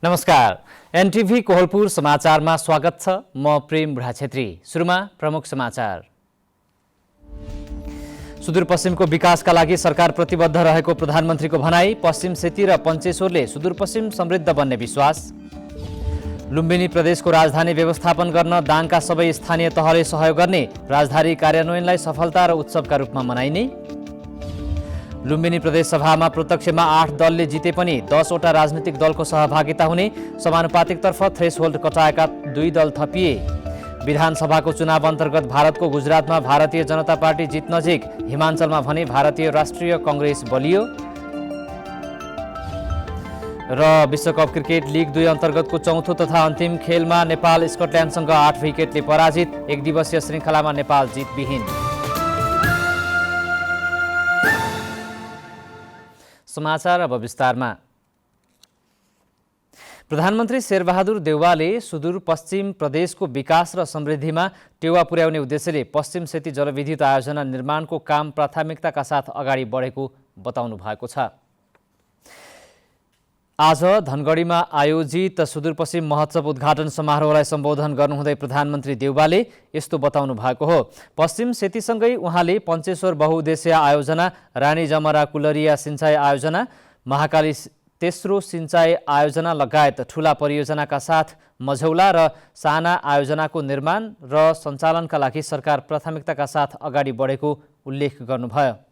नमस्कार। एनटिभी कोहलपुर समाचारमा स्वागत छ। म प्रेम बुढा छेत्री। सुरुमा प्रमुख समाचार। सुदूरपश्चिमको विकासका लागि सरकार प्रतिबद्ध रहेको प्रधानमन्त्रीको भनाई। पश्चिम सेती र पञ्चेश्वरले सुदूरपश्चिम समृद्ध बन्ने विश्वास। लुम्बिनी प्रदेशको राजधानी व्यवस्थापन गर्न दाङका सबै स्थानीय तहले सहयोग गर्ने। राजधानी कार्यान्वयनलाई सफलता र उत्सवका रूपमा मनाइने। लुम्बिनी प्रदेश सभामा प्रत्यक्षमा 8 दलले जिते पनि 10 वटा राजनीतिक दलको सहभागिता हुने। समानुपातिकतर्फ थ्रेसहोल्ड कटाएका 2 दल थपिए। विधानसभाको चुनाव अन्तर्गत भारतको गुजरातमा भारतीय जनता पार्टी जित नजिक। हिमाञ्चलमा भने भारतीय राष्ट्रिय कङ्ग्रेस बलियो। र विश्वकप क्रिकेट लिग 2 अन्तर्गतको चौथो तथा अन्तिम खेलमा नेपाल स्कटल्यान्डसँग 8 विकेटले पराजित। 1 दिवसीय श्रृङ्खलामा नेपाल जितविहीन। समाचार अब विस्तारमा। प्रधानमन्त्री शेरबहादुर देउवाले सुदूरपश्चिम प्रदेशको विकास र समृद्धिमा टेवा पुर्याउने उद्देश्यले पश्चिम सेती जलविद्युत आयोजना निर्माणको काम प्राथमिकताका साथ अगाडि बढेको बताउनु भएको छ। आज धनगढीमा आयोजित सुदूरपश्चिम महोत्सव उद्घाटन समारोहलाई सम्बोधन गर्नुहुँदै प्रधानमन्त्री देउवाले यस्तो बताउनु भएको हो। पश्चिम सेतीसँगै उहाँले पञ्चेश्वर बहुउद्देश्य आयोजना, रानी जमरा कुलरिया सिंचाई आयोजना, महाकाली तेस्रो सिंचाई आयोजना लगायत ठूला परियोजनाका साथ मझौला र साना आयोजनाको निर्माण र सञ्चालनका लागि सरकार प्राथमिकताका साथ अगाडि बढेको उल्लेख गर्नुभयो।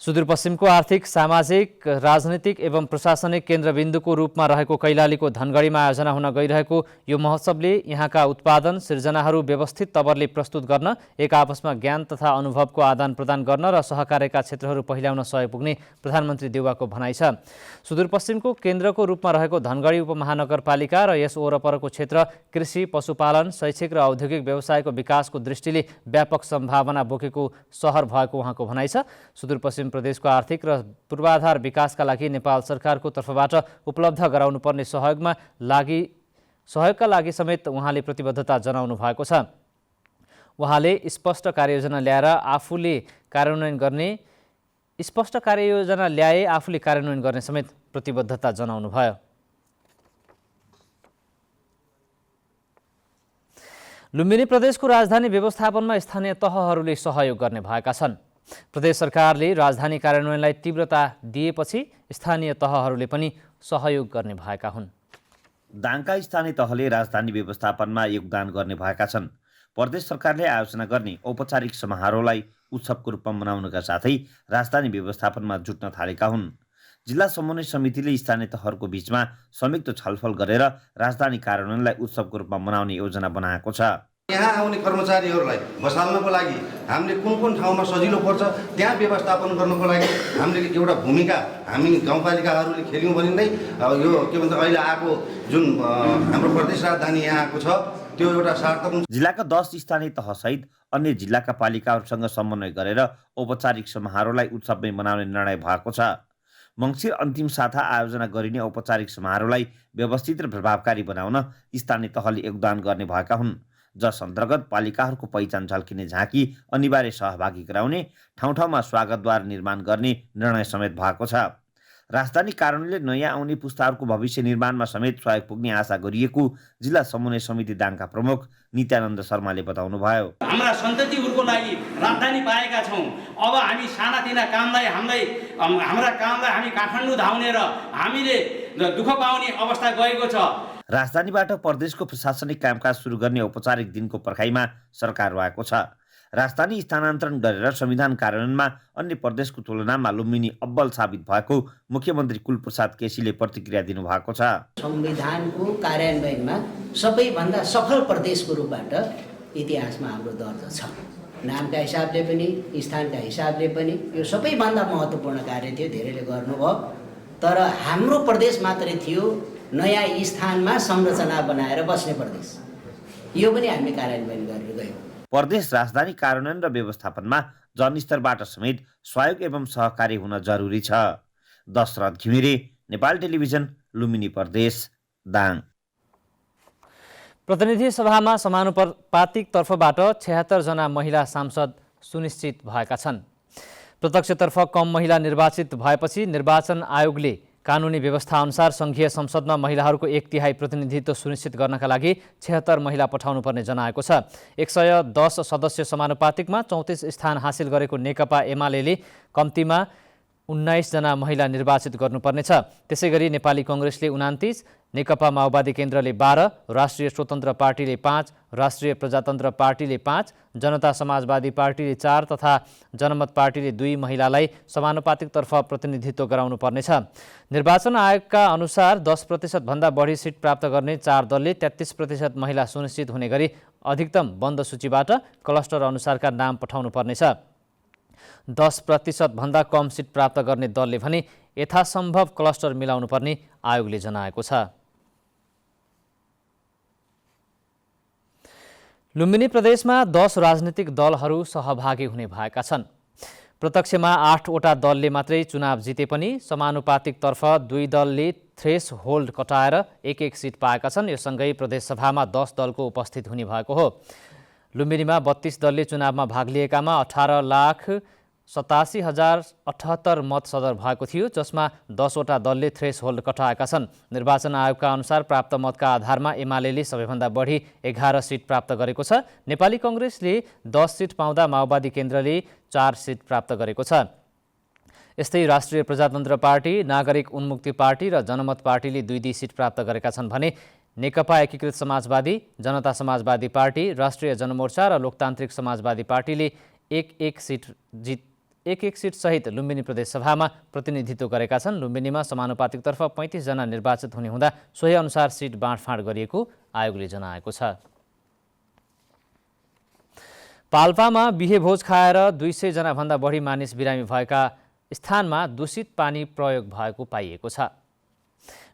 सुदूरपश्चिमको आर्थिक, सामाजिक, राजनीतिक एवं प्रशासनिक केन्द्रबिन्दुको रूपमा रहेको कैलालीको धनगढीमा आयोजना हुन गइरहेको यो महोत्सवले यहाँका उत्पादन सिर्जनाहरू व्यवस्थित तवरले प्रस्तुत गर्न, एक आपसमा ज्ञान तथा अनुभवको आदान प्रदान गर्न र सहकार्यका क्षेत्रहरू पहिल्याउन सहयोग पुग्ने प्रधानमन्त्री देउवाको भनाइ छ। सुदूरपश्चिमको केन्द्रको रूपमा रहेको धनगढी उपमहानगरपालिका र यस वरपरको क्षेत्र कृषि, पशुपालन, शैक्षिक र औद्योगिक व्यवसायको विकासको दृष्टिले व्यापक सम्भावना बोकेको सहर भएको उहाँको भनाइ छ। सुदूरपश्चिम प्रदेशको आर्थिक र पूर्वाधार विकासका लागि नेपाल सरकारको तर्फबाट उपलब्ध गराउनुपर्ने सहयोगका लागि समेत उहाँले प्रतिबद्धता जनाउनु भएको छ। उहाँले स्पष्ट कार्ययोजना ल्याए आफूले कार्यान्वयन गर्ने समेत प्रतिबद्धता जनाउनु भयो। लुम्बिनी प्रदेशको राजधानी व्यवस्थापनमा स्थानीय तहहरूले सहयोग गर्ने भएका छन्। प्रदेश सरकारले राजधानी कार्यान्वयनलाई तीव्रता दिएपछि स्थानीय तहहरूले पनि सहयोग गर्ने भएका हुन्। दाङका स्थानीय तहले राजधानी व्यवस्थापनमा योगदान गर्ने भएका छन्। प्रदेश सरकारले आयोजना गर्ने औपचारिक समारोहलाई उत्सवको रूपमा मनाउनका साथै राजधानी व्यवस्थापनमा जुट्न थालेका हुन्। जिल्ला समन्वय समितिले स्थानीय तहहरूको बीचमा संयुक्त छलफल गरेर राजधानी कार्यान्वयनलाई उत्सवको रूपमा मनाउने योजना बनाएको छ। यहाँ आउने कर्मचारीहरूलाई बसाल्नको लागि हामीले कुन कुन ठाउँमा सजिलो पर्छ त्यहाँ व्यवस्थापन गर्नको लागि हामीले एउटा भूमिका हामी गाउँपालिकाहरूले खेल्यौँ भने नै यो के भन्छ अहिले आएको जुन हाम्रो प्रदेश राजधानी यहाँ आएको छ त्यो एउटा सार्थक हुन्छ। जिल्लाका 10 स्थानीय तहसहित अन्य जिल्लाका पालिकाहरूसँग समन्वय गरेर औपचारिक समारोहलाई उत्सवमै मनाउने निर्णय भएको छ। मङ्सिर अन्तिम साता आयोजना गरिने औपचारिक समारोहलाई व्यवस्थित र प्रभावकारी बनाउन स्थानीय तहले योगदान गर्ने भएका हुन्, जस अन्तर्गत पालिकाहरूको पहिचान झल्किने झाँकी अनिवार्य सहभागी गराउने, ठाउँ ठाउँमा स्वागतद्वार निर्माण गर्ने निर्णय समेत भएको छ। राजधानी कार्यान्वयनले नयाँ आउने पुस्ताहरूको भविष्य निर्माणमा समेत सहयोग पुग्ने आशा गरिएको जिल्ला समन्वय समिति दाङका प्रमुख नित्यानन्द शर्माले बताउनुभयो। हाम्रा सन्ततिहरूको लागि राजधानी पाएका छौँ। अब हामी सानातिना कामलाई हाम्रा कामलाई हामी काठमाडौँ धाउने र हामीले दुःख पाउने अवस्था गएको छ। राजधानीबाट प्रदेशको प्रशासनिक कामकाज सुरु गर्ने औपचारिक दिनको पर्खाइमा सरकार रहेको छ। राजधानी स्थानान्तरण गरेर संविधान कार्यान्वयनमा अन्य प्रदेशको तुलनामा लुम्बिनी अब्बल साबित भएको मुख्यमन्त्री कुलप्रसाद केसीले प्रतिक्रिया दिनुभएको छ। संविधानको कार्यान्वयनमा सबैभन्दा सफल प्रदेशको रूपबाट इतिहासमा हाम्रो दर्ज छ। नामका हिसाबले पनि स्थानका हिसाबले पनि यो सबैभन्दा महत्त्वपूर्ण कार्य थियो, धेरैले गर्नुभयो। तर हाम्रो प्रदेश मात्रै थियो नयाँ स्थानमा संरचना बनाएर बस्ने प्रदेश, यो पनि हामीले कार्यान्वयन गरेर गयौँ। प्रदेश राजधानी कार्यान्वयन र व्यवस्थापनमा जनस्तरबाट समेत सहयोग एवं सहकारी हुन जरुरी छ। दशरथ घिमिरे, नेपाल टेलिभिजन, लुम्बिनी प्रदेश, दाङ। प्रतिनिधि सभामा समानुपातिक तर्फबाट 76 जना महिला सांसद सुनिश्चित भएका छन्। प्रत्यक्षतर्फ कम महिला निर्वाचित भएपछि निर्वाचन आयोगले कानुनी व्यवस्था अनुसार सङ्घीय संसदमा महिलाहरूको 1/3 प्रतिनिधित्व सुनिश्चित गर्नका लागि 76 महिला पठाउनुपर्ने जनाएको छ। 110 सदस्य समानुपातिकमा 34 स्थान हासिल गरेको नेकपा एमालेले कम्तीमा 19 जना महिला निर्वाचित गर्नुपर्नेछ। त्यसैगरी नेपाली कङ्ग्रेसले 29, नेकपा माओवादी केन्द्रले 12, राष्ट्रिय स्वतन्त्र पार्टीले 5, राष्ट्रिय प्रजातन्त्र पार्टीले 5, जनता समाजवादी पार्टीले 4 तथा जनमत पार्टीले 2 महिलालाई समानुपातिकतर्फ प्रतिनिधित्व गराउनु पर्नेछ। निर्वाचन आयोगका अनुसार 10% भन्दा बढी सिट प्राप्त गर्ने 4 दलले 33% महिला सुनिश्चित हुने गरी अधिकतम बन्द सूचीबाट क्लस्टर अनुसारका नाम पठाउनु पर्नेछ। 10% भन्दा कम सिट प्राप्त गर्ने दलले भने यथासम्भव क्लस्टर मिलाउनु पर्ने आयोगले जनाएको छ। लुम्बिनी प्रदेशमा 10 राजनीतिक दलहरू सहभागी हुने भएका छन्। प्रत्यक्षमा 8 वटा दलले मात्रै चुनाव जिते पनि समानुपातिकतर्फ 2 दलले थ्रेस होल्ड कटाएर 1-1 सिट पाएका छन्। यो सँगै प्रदेशसभामा 10 दलको उपस्थित हुने भएको हो। लुम्बिनीमा 32 दलले चुनावमा भाग लिएकामा 18,87,078 मत सदर भएको थियो, जसमा 10 वटा दलले थ्रेस होल्ड कटाएका छन्। निर्वाचन आयोगका अनुसार प्राप्त मतका आधारमा एमालेले सबैभन्दा बढी 11 सिट प्राप्त गरेको छ। नेपाली कङ्ग्रेसले 10 सिट पाउँदा माओवादी केन्द्रले 4 सिट प्राप्त गरेको छ। यस्तै राष्ट्रिय प्रजातन्त्र पार्टी, नागरिक उन्मुक्ति पार्टी र जनमत पार्टीले 2-2 सिट प्राप्त गरेका छन् भने नेकपा एकीकृत समाजवादी, जनता समाजवादी पार्टी, राष्ट्रिय जनमोर्चा र लोकतान्त्रिक समाजवादी पार्टीले 1-1 सिट सहित लुम्बिनी प्रदेशसभामा प्रतिनिधित्व गरेका छन्। लुम्बिनीमा समानुपातिकतर्फ 35 जना निर्वाचित हुने हुँदा सोही अनुसार सिट बाँडफाँड गरिएको आयोगले जनाएको छ। पाल्पामा बिहे भोज खाएर 200 जना भन्दा बढी मानिस बिरामी भएका स्थानमा दूषित पानी प्रयोग भएको पाइएको छ।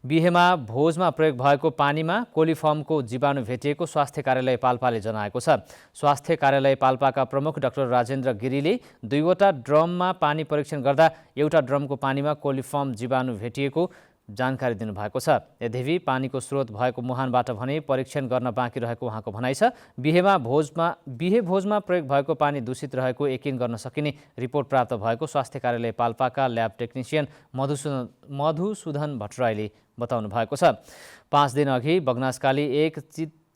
बिहेमा भोजमा प्रयोग भएको पानीमा कोलिफर्मको जीवाणु भेटिएको स्वास्थ्य कार्यालय पाल्पाले जनाएको छ। स्वास्थ्य कार्यालय पाल्पाका प्रमुख डाक्टर राजेन्द्र गिरीले 2 वटा ड्रममा पानी परीक्षण गर्दा एउटा ड्रमको पानीमा कोलिफर्म जीवाणु भेटिएको जानकारी दिनुभएको छ। यद्यपि पानीको स्रोत भएको मुहानबाट भने परीक्षण गर्न बाँकी रहेको उहाँको भनाइ छ। बिहे भोजमा प्रयोग भएको पानी दूषित रहेको यकिन गर्न सकिने रिपोर्ट प्राप्त भएको स्वास्थ्य कार्यालय पाल्पाका ल्याब टेक्निसियन मधुसूदन भट्टराईले बताउनु भएको छ। 5 दिन अघि बगनासकाली 1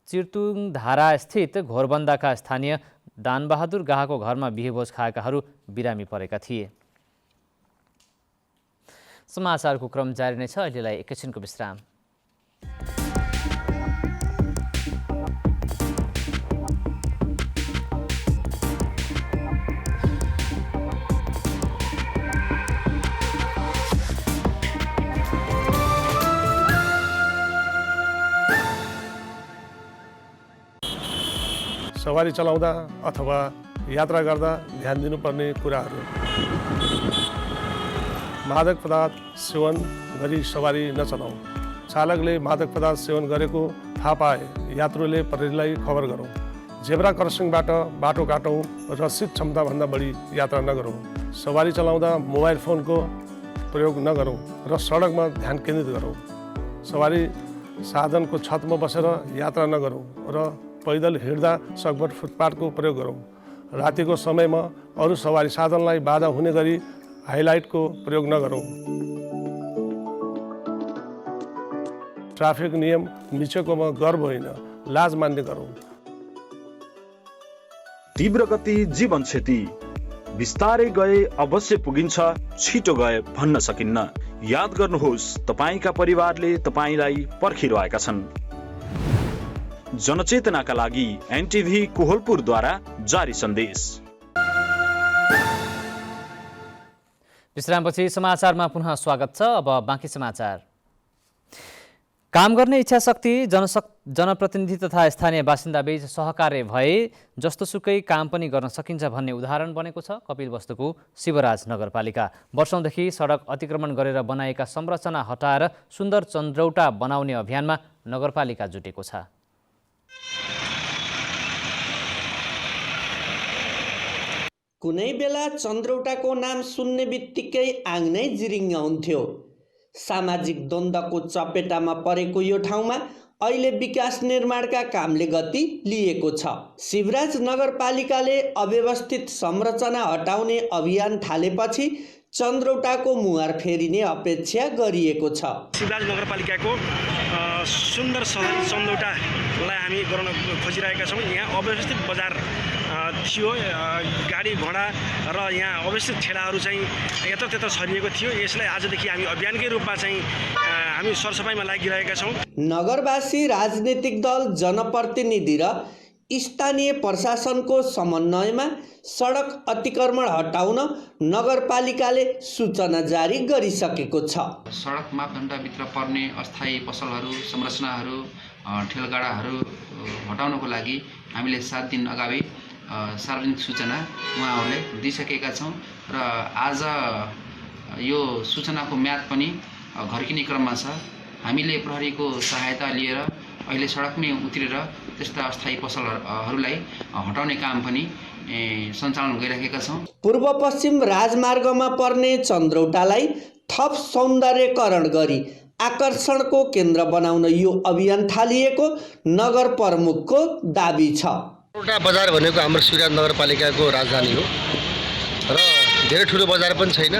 चिर्तुङधारा स्थित घोरबन्दाका स्थानीय दानबहादुर गाहाको घरमा बिहे भोज खाएकाहरू बिरामी परेका थिए। समाचारको क्रम जारी नै छ। अहिलेलाई एकैछिनको विश्राम। सवारी चलाउँदा अथवा यात्रा गर्दा ध्यान दिनुपर्ने कुराहरू। मादक पदार्थ सेवन गरी सवारी नचलाऊ। चालकले मादक पदार्थ सेवन गरेको थाहा पाए यात्रुले प्रहरीलाई खबर गरौँ। जेब्रा क्रसिङबाट बाटो काटौँ र सीट क्षमताभन्दा बढी यात्रा नगरौँ। सवारी चलाउँदा मोबाइल फोनको प्रयोग नगरौँ र सडकमा ध्यान केन्द्रित गरौँ। सवारी साधनको छतमा बसेर यात्रा नगरौँ र पैदल हिँड्दा सकभर फुटपाथको प्रयोग गरौँ। रातिको समयमा अरू सवारी साधनलाई बाधा हुने गरी हाइलाइटको प्रयोग नगरौँ। ट्राफिक नियम मिचेकोमा गर्व होइन, लाज मान्ने गरौँ। तीव्र गति जीवन क्षति। बिस्तारै गए अवश्य पुगिन्छ, छिटो गए भन्न सकिन्न। याद गर्नुहोस्, तपाईका परिवारले तपाईलाई पर्खिरहेका छन्। जनचेतनाका लागि एनटिभी कोहलपुरद्वारा जारी सन्देश। विश्रामपछि समाचारमा पुनः स्वागत छ। अब बाँकी समाचार। काम गर्ने इच्छा शक्ति, जनप्रतिनिधि तथा स्थानीय बासिन्दाबीच सहकार्य भए जस्तोसुकै काम पनि गर्न सकिन्छ भन्ने उदाहरण बनेको छ कपिलवस्तुको शिवराज नगरपालिका। वर्षौंदेखि सडक अतिक्रमण गरेर बनाएका संरचना हटाएर सुन्दर चन्द्रौटा बनाउने अभियानमा नगरपालिका जुटेको छ। कुनै बेला चन्द्रौटाको नाम सुन्ने बित्तिकै आङ्नै जिरिङ्ग हुन्थ्यो। सामाजिक द्वन्द्वको चपेटामा परेको यो ठाउँमा अहिले विकास निर्माणका कामले गति लिएको छ। शिवराज नगरपालिकाले अव्यवस्थित संरचना हटाउने अभियान थालेपछि चन्द्रौटाको मुहार फेरिने अपेक्षा गरिएको छ। शिवराज नगरपालिकाको सुन्दर सहरी चन्द्रौटालाई हामी गर्न खोजिरहेका छौँ। यहाँ अव्यवस्थित बजार थियो, गाडी घोडा र यहाँ अव्यवस्थित ठेलाहरू चाहिँ यतात्यता छरिएको थियो। यसलाई आजदेखि हामी अभियानकै रूपमा चाहिँ हामी सरसफाइमा लागिरहेका छौँ। नगरवासी, राजनीतिक दल, जनप्रतिनिधि र स्थानीय प्रशासनको समन्वयमा सडक अतिक्रमण हटाउन नगरपालिकाले सूचना जारी गरिसकेको छ। सडक मापदण्डभित्र पर्ने अस्थायी पसलहरू, संरचनाहरू, ठेलगाडाहरू हटाउनको लागि हामीले 7 दिन अगाडि सार्वजनिक सूचना उहाँहरूले दिइसकेका छौँ र आज यो सूचनाको म्याद पनि घर्किने क्रममा छ। हामीले प्रहरीको सहायता लिएर अहिले सडकमै उत्रेर त्यस्ता अस्थायी पसलहरूलाई हटाउने काम पनि सञ्चालन गरिरहेका छौँ। पूर्व पश्चिम राजमार्गमा पर्ने चन्द्रौटालाई थप सौन्दर्यकरण गरी आकर्षणको केन्द्र बनाउन यो अभियान थालिएको नगर प्रमुखको दाबी छ। चन्द्रौटा बजार भनेको हाम्रो शिवराज नगरपालिकाको राजधानी हो र धेरै ठुलो बजार पनि छैन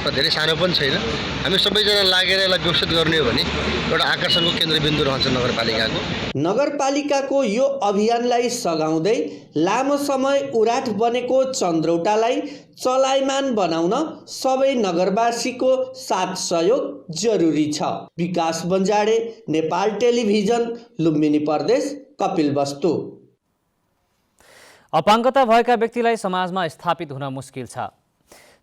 र धेरै सानो पनि छैन। हामी सबैजना लागेर यसलाई विकसित गर्ने हो भने एउटा आकर्षणको केन्द्रबिन्दु रहन्छ नगरपालिकाको। नगरपालिकाको यो अभियानलाई सघाउँदै लामो समय उराठ बनेको चन्द्रौटालाई चलायमान बनाउन सबै नगरवासीको साथ सहयोग जरुरी छ। विकास बन्जाडे, नेपाल टेलिभिजन, लुम्बिनी प्रदेश, कपिलवस्तु। अपाङ्गता भएका व्यक्तिलाई समाजमा स्थापित हुन मुस्किल छ।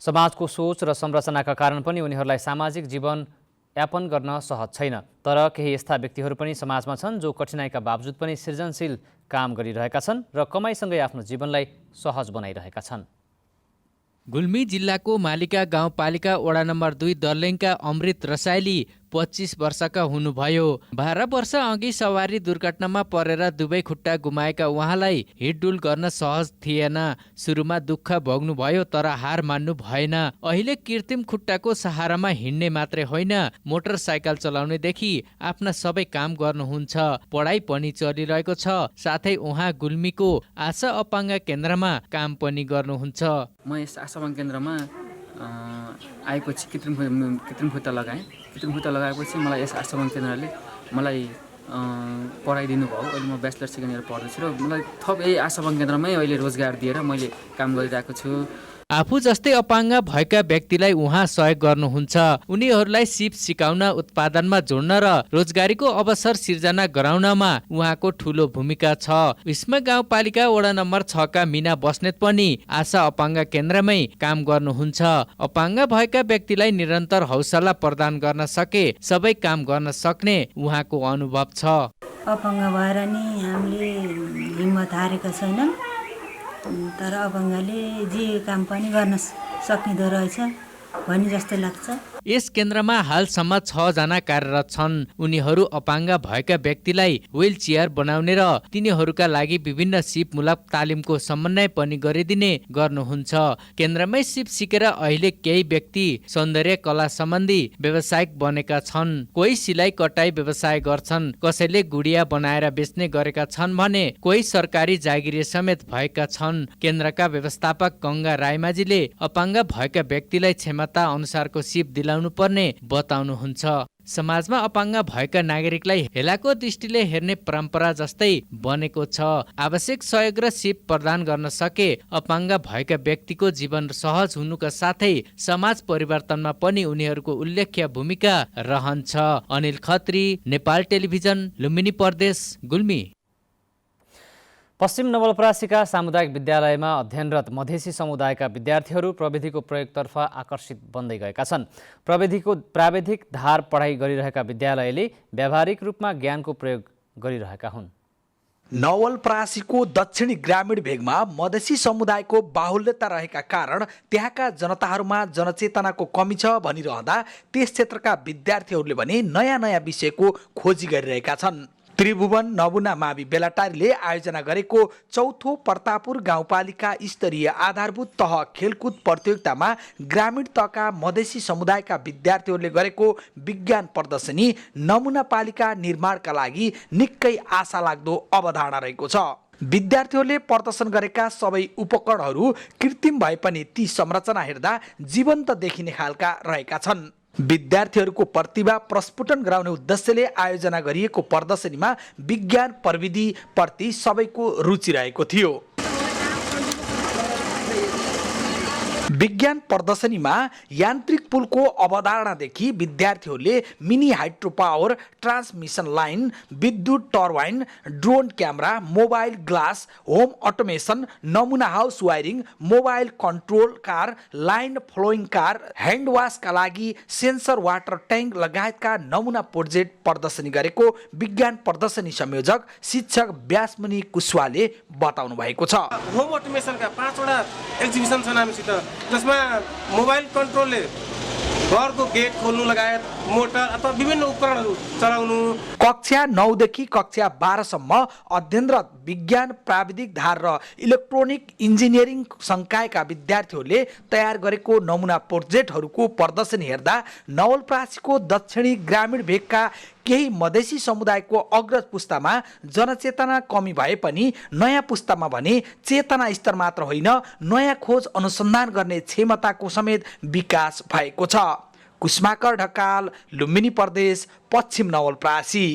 समाजको सोच र संरचनाका कारण पनि उनीहरूलाई सामाजिक जीवन यापन गर्न सहज छैन। तर केही यस्ता व्यक्तिहरू पनि समाजमा छन् जो कठिनाइका बावजुद पनि सृजनशील काम गरिरहेका छन् र कमाइसँगै आफ्नो जीवनलाई सहज बनाइरहेका छन्। गुल्मी जिल्लाको मालिका गाउँपालिका वडा नम्बर 2 दर्लेङका अमृत रसाइली 25 वर्षका हुनुभयो। 12 वर्ष अघि सवारी दुर्घटनामा परेर दुवै खुट्टा गुमाएका उहाँलाई हिडडुल गर्न सहज थिएन। सुरुमा दुःख भोग्नुभयो तर हार मान्नु भएन। अहिले कृत्रिम खुट्टाको सहारामा हिँड्ने मात्रै होइन, मोटरसाइकल चलाउनेदेखि आफ्ना सबै काम गर्नुहुन्छ। पढाइ पनि चलिरहेको छ। साथै उहाँ गुल्मीको आशा अपाङ्ग केन्द्रमा काम पनि गर्नुहुन्छ। म यस आशावाङ केन्द्रमा आएपछि कृत्रिम खुट्टा लगाएँ। कृत्रिम खुट्टा लगाएपछि मलाई यस आशावाङ केन्द्रले मलाई पढाइदिनु भयो। अहिले म ब्याचलर सेकेन्ड इयर पढ्दैछु र मलाई थप यही आशावाङ केन्द्रमै अहिले रोजगार दिएर मैले काम गरिरहेको छु। आफू जस्तै अपाङ्ग भएका व्यक्तिलाई उहाँ सहयोग गर्नुहुन्छ। उनीहरूलाई सिप सिकाउन, उत्पादनमा जोड्न र रोजगारीको अवसर सिर्जना गराउनमा उहाँको ठूलो भूमिका छ। विस्म गाउँपालिका वडा नम्बर 6 का मिना बस्नेत पनि आशा अपाङ्ग केन्द्रमै काम गर्नुहुन्छ। अपाङ्ग भएका व्यक्तिलाई निरन्तर हौसला प्रदान गर्न सके सबै काम गर्न सक्ने उहाँको अनुभव छ। अपाङ्ग भएर नि हामीले हिम्मत हारेका छैनौँ, तर अपाङ्गले जे काम पनि गर्न सकिँदो रहेछ भन्ने जस्तै लाग्छ। यस केन्द्रमा हालसम्म 6 जना कार्यरत छन्। उनीहरू अपाङ्ग भएका व्यक्तिलाई व्हील चेयर बनाउने र तिनीहरूका लागि विभिन्न सिपमूलक तालिमको समन्वय पनि गरिदिने गर्नुहुन्छ। केन्द्रमै सिप सिकेर अहिले केही व्यक्ति सौन्दर्य कला सम्बन्धी व्यावसायिक बनेका छन्। कोही सिलाइ कटाई व्यवसाय गर्छन्, कसैले गुडिया बनाएर बेच्ने गरेका छन् भने कोही सरकारी जागिरे समेत भएका छन्। केन्द्रका व्यवस्थापक गङ्गा रायमाझीले अपाङ्ग भएका व्यक्तिलाई क्षमता अनुसारको सिप दिलाउनु पर्ने बताउनुहुन्छ। समाजमा अपाङ्ग भएका नागरिकलाई हेलाको दृष्टिले हेर्ने परम्परा जस्तै बनेको छ। आवश्यक सहयोग र सिप प्रदान गर्न सके अपाङ्ग भएका व्यक्तिको जीवन सहज हुनुका साथै समाज परिवर्तनमा पनि उनीहरूको उल्लेख्य भूमिका रहन्छ। अनिल खत्री, नेपाल टेलिभिजन, लुम्बिनी प्रदेश, गुल्मी। पश्चिम नवलपरासीका सामुदायिक विद्यालयमा अध्ययनरत मधेसी समुदायका विद्यार्थीहरू प्रविधिको प्रयोगतर्फ आकर्षित बन्दै गएका छन्। प्राविधिक धार पढाइ गरिरहेका विद्यालयले व्यावहारिक रूपमा ज्ञानको प्रयोग गरिरहेका हुन्। नवलपरासीको दक्षिणी ग्रामीण भेगमा मधेसी समुदायको बाहुल्यता रहेका कारण त्यहाँका जनताहरूमा जनचेतनाको कमी छ भनिरहँदा त्यस क्षेत्रका विद्यार्थीहरूले भने नयाँ नयाँ विषयको खोजी गरिरहेका छन्। त्रिभुवन नमुना मावि बेलाटारीले आयोजना गरेको चौथो प्रतापपुर गाउँपालिका स्तरीय आधारभूत तह खेलकुद प्रतियोगितामा ग्रामीण तहका मधेसी समुदायका विद्यार्थीहरूले गरेको विज्ञान प्रदर्शनी नमुना पालिका निर्माणका लागि निकै आशा लाग्दो अवधारणा रहेको छ। विद्यार्थीहरूले प्रदर्शन गरेका सबै उपकरणहरू कृत्रिम भए पनि ती संरचना हेर्दा जीवन्त देखिने खालका रहेका छन्। विद्यार्थीहरूको प्रतिभा प्रस्फुटन गराउने उद्देश्यले आयोजना गरिएको प्रदर्शनीमा विज्ञान प्रविधि प्रति सबैको रुचि रहेको थियो। विज्ञान प्रदर्शनीमा यान्त्रिक पुलको अवधारणादेखि विद्यार्थीहरूले mini hydro power transmission line, विद्युत turbine, drone camera, mobile glass, home automation, नमुना house wiring, mobile control car, line flowing car, hand वासका लागि सेन्सर वाटर ट्याङ्क लगायतका नमुना प्रोजेक्ट प्रदर्शनी गरेको विज्ञान प्रदर्शनी संयोजक शिक्षक व्यासमुनि कुशवाले बताउनु भएको छ। होम अटोमेसनका 5 वटा एक्जिबिसन छन् हामीसित, जसमा मोबाइल कन्ट्रोलले घरको गेट खोल्नु लगायत मोटर अथवा विभिन्न उपकरणहरू चलाउनु। कक्षा 9 देखि कक्षा 12 सम्म अध्ययनरत विज्ञान प्राविधिक धार र इलेक्ट्रोनिक इन्जिनियरिङ संकायका विद्यार्थीहरूले तयार गरेको नमुना प्रोजेक्टहरूको प्रदर्शनी हेर्दा नवलपरासीको दक्षिणी ग्रामीण भेगका केही मधेसी समुदायको अग्रज पुस्तामा जनचेतना कमी भए पनि नयाँ पुस्तामा भने चेतना स्तर मात्र होइन, नयाँ खोज अनुसन्धान गर्ने क्षमताको समेत विकास भएको छ। कुष्माकर ढकाल, लुम्बिनी प्रदेश, पश्चिम नवलपरासी।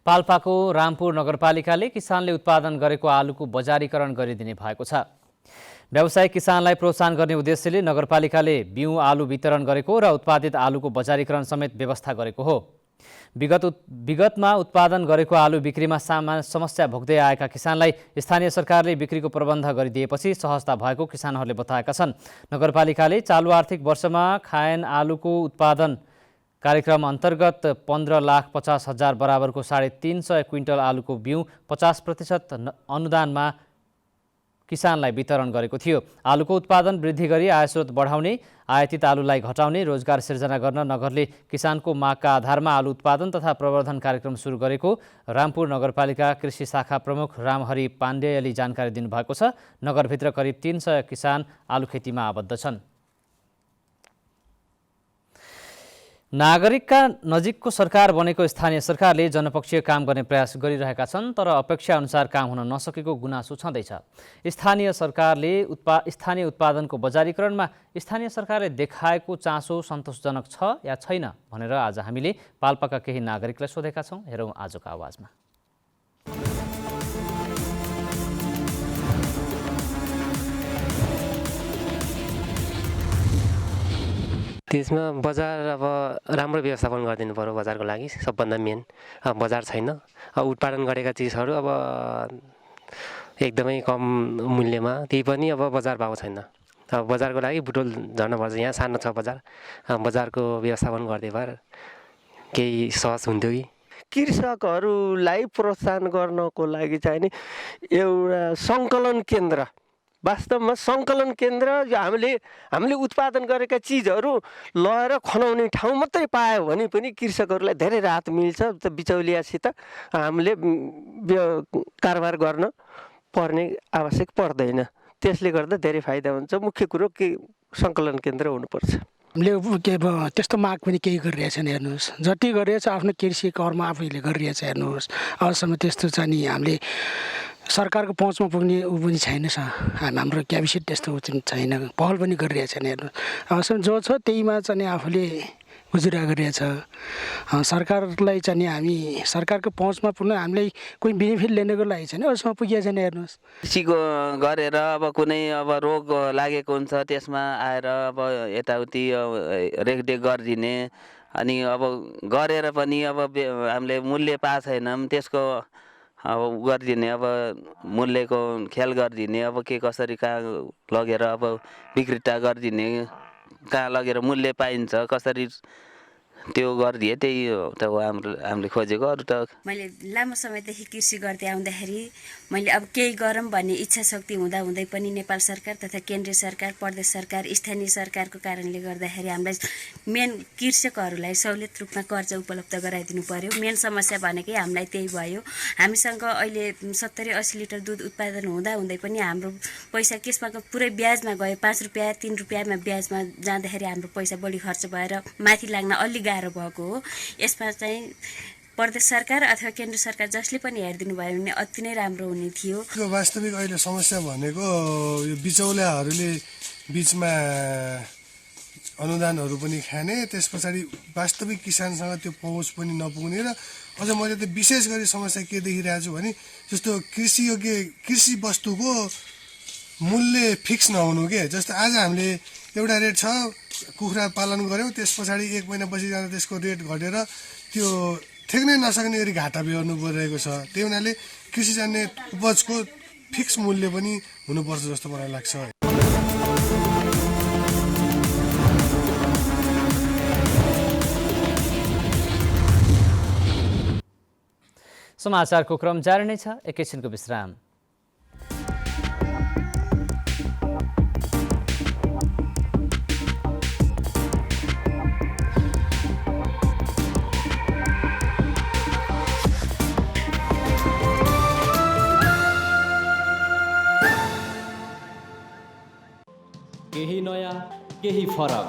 पाल्पाको रामपुर नगरपालिकाले किसानले उत्पादन गरेको आलुको बजारीकरण गरिदिने भएको छ। व्यावसायिक किसानलाई प्रोत्साहन गर्ने उद्देश्यले नगरपालिकाले बिउ आलु वितरण गरेको र उत्पादित आलुको बजारीकरण समेत व्यवस्था गरेको हो। विगतमा उत्पादन गरेको आलु बिक्रीमा समस्या भोग्दै आएका किसानलाई स्थानीय सरकारले बिक्रीको प्रबन्ध गरिदिएपछि सहजता भएको किसानहरूले बताएका छन्। नगरपालिकाले चालु आर्थिक वर्षमा खायन आलुको उत्पादन कार्यक्रम अन्तर्गत 15,50,000 बराबरको 350 क्विन्टल आलुको बिउ 50% अनुदानमा किसानलाई वितरण गरेको थियो। आलुको उत्पादन वृद्धि गरी आयस्रोत बढाउने, आयातित आलुलाई घटाउने, रोजगार सिर्जना गर्न नगरले किसानको मागका आधारमा आलु उत्पादन तथा प्रवर्धन कार्यक्रम सुरु गरेको रामपुर नगरपालिका कृषि शाखा प्रमुख रामहरि पाण्डेयले जानकारी दिनुभएको छ। नगरभित्र करिब 300 किसान आलु खेतीमा आबद्ध छन्। नागरिकका नजिकको सरकार बनेको स्थानीय सरकारले जनपक्षीय काम गर्ने प्रयास गरिरहेका छन्, तर अपेक्षा अनुसार काम हुन नसकेको गुनासो छँदैछ। स्थानीय स्थानीय उत्पादनको बजारीकरणमा स्थानीय सरकारले देखाएको चासो सन्तोषजनक छ या छैन भनेर आज हामीले पाल्पाका केही नागरिकलाई सोधेका छौँ। हेरौँ आजको आवाजमा। त्यसमा बजार अब राम्रो व्यवस्थापन गरिदिनु पर्यो। बजारको लागि सबभन्दा मेन बजार छैन। उत्पादन गरेका चिजहरू अब एकदमै कम मूल्यमा, त्यही पनि अब बजार भाउ छैन। अब बजारको लागि बुटोल झर्नुपर्छ। यहाँ सानो छ बजार, बजारको व्यवस्थापन गरिदिए भए केही सहज हुन्थ्यो कि। कृषकहरूलाई प्रोत्साहन गर्नको लागि चाहिँ नि एउटा सङ्कलन केन्द्र, वास्तवमा सङ्कलन केन्द्र, हामीले उत्पादन गरेका चिजहरू लगेर खनाउने ठाउँ मात्रै पायो भने पनि कृषकहरूलाई धेरै राहत मिल्छ। बिचौलियासित हामीले कारोबार गर्न पर्ने आवश्यक पर्दैन। त्यसले गर्दा धेरै फाइदा हुन्छ। मुख्य कुरो के सङ्कलन केन्द्र हुनुपर्छ। हामीले त्यस्तो माग पनि केही गरिरहेछन्। हेर्नुहोस्, जति गरिरहेछ आफ्नो कृषि कर्म आफैले गरिरहेछ। हेर्नुहोस्, अहिलेसम्म त्यस्तो छ नि, हामीले सरकारको पहुँचमा पुग्ने ऊ पनि छैन। हाम्रो क्याबिनेट त्यस्तो छैन, पहल पनि गरिरहेछन्। हेर्नुहोस्, अहिलेसम्म जो छ त्यहीमा चाहिँ आफूले गुजुरा गरिरहेछ। सरकारलाई चाहिँ हामी सरकारको पहुँचमा पुग्न हामीलाई कोही बेनिफिट लिनको लागि छैन, अहिलेसम्म पुगेको छैन। हेर्नुहोस्, कृषिको गरेर अब कुनै अब रोग लागेको हुन्छ, त्यसमा आएर अब यताउति रेखदेख गरिदिने, अनि अब गरेर पनि अब हामीले मूल्य पाएको छैनौँ, त्यसको अब गरिदिने, अब मूल्यको ख्याल गरिदिने, अब के कसरी कहाँ लगेर अब बिक्रीटा गरिदिने, कहाँ लगेर मूल्य पाइन्छ, कसरी त्यो गरिदिए त्यही हो त हामीले खोजेको अरू त मैले लामो समयदेखि कृषि गर्दै आउँदाखेरि मैले अब केही गरौँ भन्ने इच्छा शक्ति हुँदा हुँदै पनि नेपाल सरकार तथा केन्द्रीय सरकार प्रदेश सरकार स्थानीय सरकारको कारणले गर्दाखेरि हामीलाई मेन कृषकहरूलाई सहुलियत रूपमा कर्जा उपलब्ध गराइदिनु पर्यो। मेन समस्या भनेकै हामीलाई त्यही भयो। हामीसँग अहिले 70-80 लिटर दुध उत्पादन हुँदा हुँदै पनि हाम्रो पैसा केसमा पुरै ब्याजमा गयो। 5 रुपियाँ 3 रुपियाँमा ब्याजमा जाँदाखेरि हाम्रो पैसा बढी खर्च भएर माथि लाग्न अलि गाह्रो भएको हो। यसमा चाहिँ प्रदेश सरकार अथवा केन्द्र सरकार जसले पनि हेरिदिनु भयो भने अति नै राम्रो हुने थियो। वास्तविक अहिले समस्या भनेको यो बिचौलियाहरूले बिचमा अनुदानहरू पनि खाने, त्यस पछाडि वास्तविक किसानसँग त्यो पहुँच पनि नपुग्ने र अझ मैले त विशेष गरी समस्या के देखिरहेको छु भने जस्तो कृषि वस्तुको मूल्य फिक्स नहुनु के। जस्तो आज हामीले एउटा रेट छ, कुखुरा पालन गऱ्यौँ, त्यस पछाडि 1 महिनापछि जाँदा त्यसको रेट घटेर त्यो ठेक्नै नसक्ने गरी घाटा बेहोर्नु परिरहेको छ। त्यही हुनाले कृषिजन्य उपजको फिक्स मूल्य पनि हुनुपर्छ जस्तो मलाई लाग्छ। समाचारको क्रम जारी नै छ, एकैछिनको विश्राम। केही नयाँ केही फरक,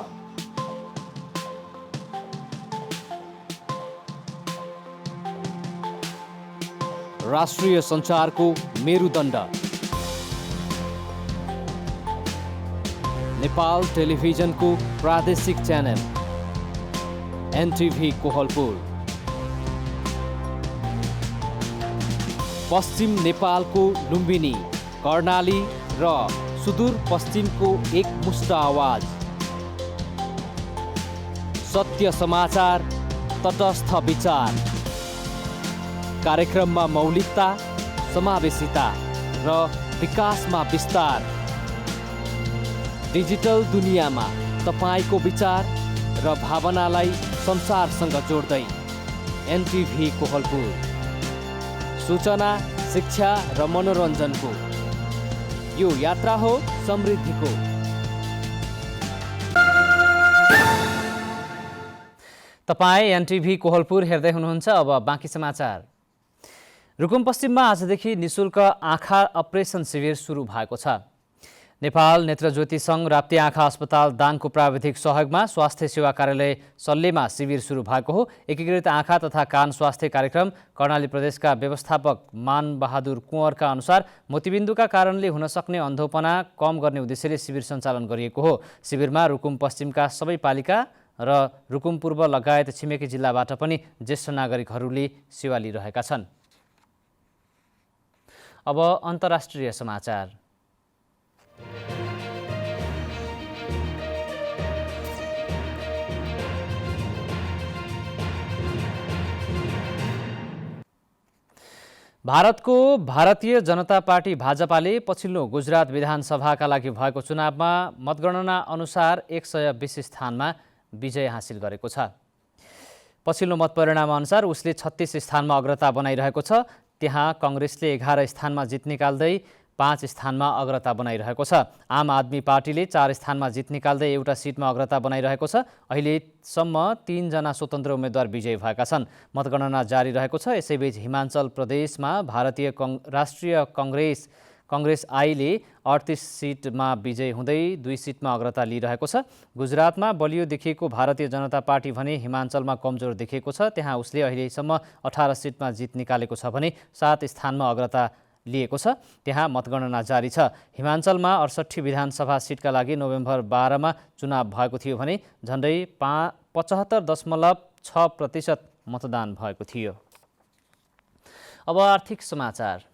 राष्ट्रिय सञ्चारको मेरुदण्ड नेपाल टेलिभिजनको प्रादेशिक च्यानल एनटिभी कोहलपुर, पश्चिम नेपालको लुम्बिनी, कर्णाली र सुदूर पश्चिमको एकमुष्ट आवाज, सत्य समाचार, तटस्थ विचार, कार्यक्रममा मौलिकता, समावेशिता र विकासमा विस्तार, डिजिटल दुनियाँमा तपाईको विचार र भावनालाई संसारसँग जोड्दै एनटिभी कोहलपुर, सूचना, शिक्षा र मनोरञ्जनको यो यात्रा हो समृद्धिको। तपाईँ एनटिभी कोहलपुर हेर्दै हुनुहुन्छ। अब बाँकी समाचार। रुकुम पश्चिममा आजदेखि निशुल्क आँखा अपरेसन शिविर सुरु भएको छ। नेपाल नेत्रज्योति सङ्घ राप्ती आँखा अस्पताल दाङको प्राविधिक सहयोगमा स्वास्थ्य सेवा कार्यालय सल्लेमा शिविर सुरु भएको हो। एकीकृत आँखा तथा कान स्वास्थ्य कार्यक्रम कर्णाली प्रदेशका व्यवस्थापक मानबहादुर कुँवरका अनुसार मोतीबिन्दुका कारणले हुन सक्ने अन्धोपना कम गर्ने उद्देश्यले शिविर सञ्चालन गरिएको हो। शिविरमा रुकुम पश्चिमका सबै पालिका र रुकुम पूर्व लगायत छिमेकी जिल्लाबाट पनि ज्येष्ठ नागरिकहरूले सेवा लिइरहेका छन्। अब अन्तर्राष्ट्रिय समाचार। भारतको भारतीय जनता पार्टी भाजपाले पछिल्लो गुजरात विधानसभाका लागि भएको चुनावमा मतगणना अनुसार 120 स्थानमा विजय हासिल गरेको छ। पछिल्लो मतपरिणाम अनुसार उसले 36 स्थानमा अग्रता बनाइरहेको छ। त्यहाँ कङ्ग्रेसले 11 स्थानमा जित निकाल्दै 5 स्थानमा अग्रता बनाइरहेको छ। आम आदमी पार्टीले 4 स्थानमा जित निकाल्दै एउटा सिटमा अग्रता बनाइरहेको छ। अहिलेसम्म 3 जना स्वतन्त्र उम्मेद्वार विजयी भएका छन्। मतगणना जारी रहेको छ। यसैबीच हिमाचल प्रदेशमा भारतीय राष्ट्रिय कङ्ग्रेस आईले 38 सिटमा विजयी हुँदै 2 सिटमा अग्रता लिइरहेको छ। गुजरातमा बलियो देखिएको भारतीय जनता पार्टी भने हिमाचलमा कमजोर देखिएको छ। त्यहाँ उसले अहिलेसम्म 18 सिटमा जित निकालेको छ भने 7 स्थानमा अग्रता लिएको छ। त्यहाँ मतगणना जारी छ। हिमाचलमा 68 विधानसभा सिटका लागि नोभेम्बर 12मा चुनाव भएको थियो भने झन्डै 75.6% मतदान भएको थियो। अब आर्थिक समाचार।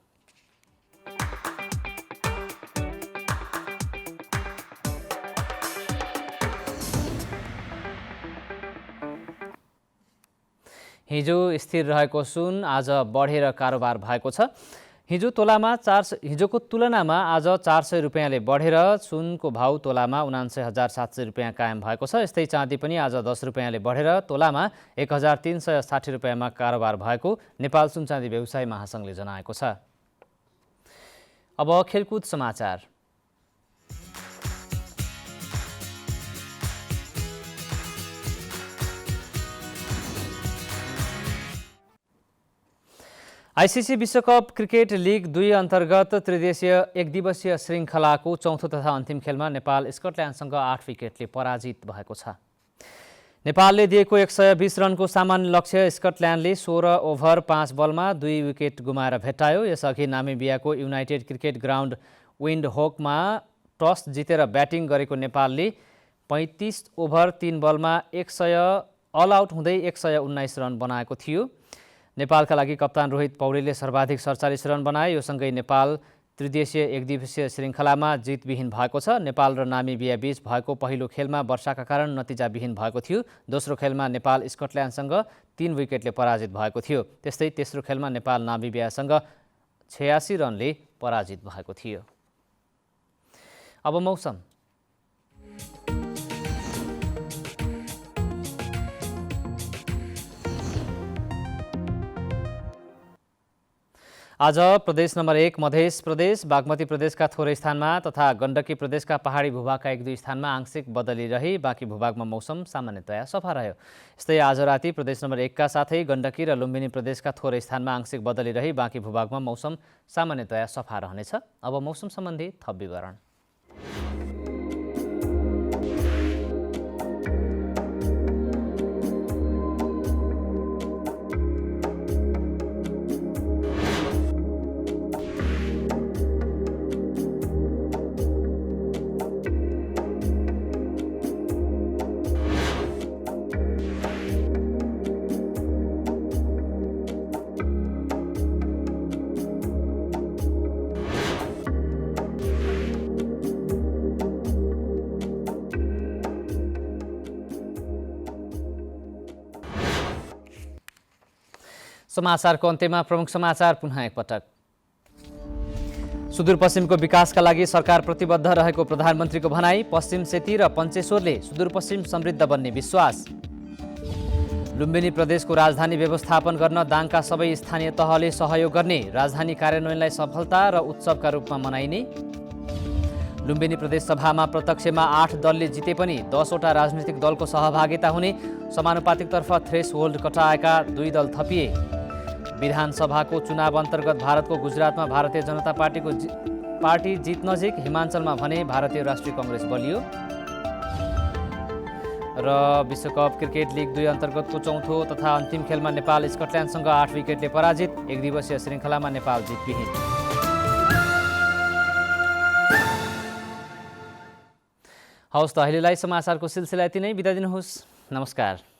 हिजो स्थिर रहेको सुन आज बढेर कारोबार भएको छ। हिजोको तुलनामा आज 400 रुपियाँले बढेर सुनको भाउ तोलामा 79,700 रुपियाँ कायम भएको छ। यस्तै चाँदी पनि आज 10 रुपियाँले बढेर तोलामा 1,360 रुपियाँमा कारोबार भएको नेपाल सुनचाँदी व्यवसायी महासङ्घले जनाएको छ। अब खेलकुद समाचार। आइसिसी विश्वकप क्रिकेट लिग 2 अन्तर्गत त्रिदेशीय एकदिवसीय श्रृङ्खलाको चौथो तथा अन्तिम खेलमा नेपाल स्कटल्यान्डसँग 8 विकेटले पराजित भएको छ। नेपालले दिएको 120 रनको सामान्य लक्ष्य स्कटल्यान्डले 16 ओभर 5 बलमा 2 विकेट गुमाएर भेट्टायो। यसअघि नामिबियाको युनाइटेड क्रिकेट ग्राउन्ड विन्डहोकमा टस जितेर ब्याटिङ गरेको नेपालले 35 ओभर 3 बलमा 100 अल आउट हुँदै 119 रन बनाएको थियो। नेपालका लागि कप्तान रोहित पौडेलले सर्वाधिक 47 रन बनाए। यो सँगै नेपाल त्रिदेशीय एकदिवसीय श्रृङ्खलामा जितविहीन भएको छ। नेपाल र नामिबिया बीच भएको पहिलो खेलमा वर्षाका कारण नतिजाविहीन भएको थियो। दोस्रो खेलमा नेपाल स्कटल्यान्डसँग 3 विकेटले पराजित भएको थियो। त्यस्तै तेस्रो खेलमा नेपाल नामिबियासँग 86 रनले पराजित भएको थियो। अब मौसम। आज प्रदेश नम्बर 1 मध्य प्रदेश, बागमती प्रदेशका थोरै स्थानमा तथा गण्डकी प्रदेशका पहाडी भूभागका 1-2 स्थानमा आंशिक बदली रही बाँकी भूभागमा मौसम सामान्यतया सफा रह्यो। यस्तै आज राति प्रदेश नम्बर 1 का साथै गण्डकी र लुम्बिनी प्रदेशका थोरै स्थानमा आंशिक बदली रही बाँकी भूभागमा मौसम सामान्यतया सफा रहनेछ। अब मौसम सम्बन्धी थप विवरण। समाचारको अन्त्यमा प्रमुख समाचार पुनः एकपटक। सुदूरपश्चिमको विकासका लागि सरकार प्रतिबद्ध रहेको प्रधानमन्त्रीको भनाई। पश्चिम सेती र पञ्चेश्वरले सुदूरपश्चिम समृद्ध बन्ने विश्वास। लुम्बिनी प्रदेशको राजधानी व्यवस्थापन गर्न दाङका सबै स्थानीय तहले सहयोग गर्ने, राजधानी कार्यान्वयनलाई सफलता र उत्सवका रूपमा मनाइने। लुम्बिनी प्रदेश सभामा प्रत्यक्षमा 8 दलले जिते पनि 10 वटा राजनीतिक दलको सहभागिता हुने, समानुपातिकतर्फ थ्रेसहोल्ड कटाएका 2 दल थपिए। विधानसभाको चुनाव अन्तर्गत भारतको गुजरातमा भारतीय जनता पार्टी जित नजिक, हिमाञ्चलमा भने भारतीय राष्ट्रिय कङ्ग्रेस बलियो। र विश्वकप क्रिकेट लिग 2 अन्तर्गतको चौथो तथा अन्तिम खेलमा नेपाल स्कटल्यान्डसँग 8 विकेटले पराजित। एकदिवसीय श्रृङ्खलामा नेपाल जितविहीन। हवस् त अहिलेलाई समाचारको सिलसिला यति नै। बिदा दिनुहोस्। नमस्कार।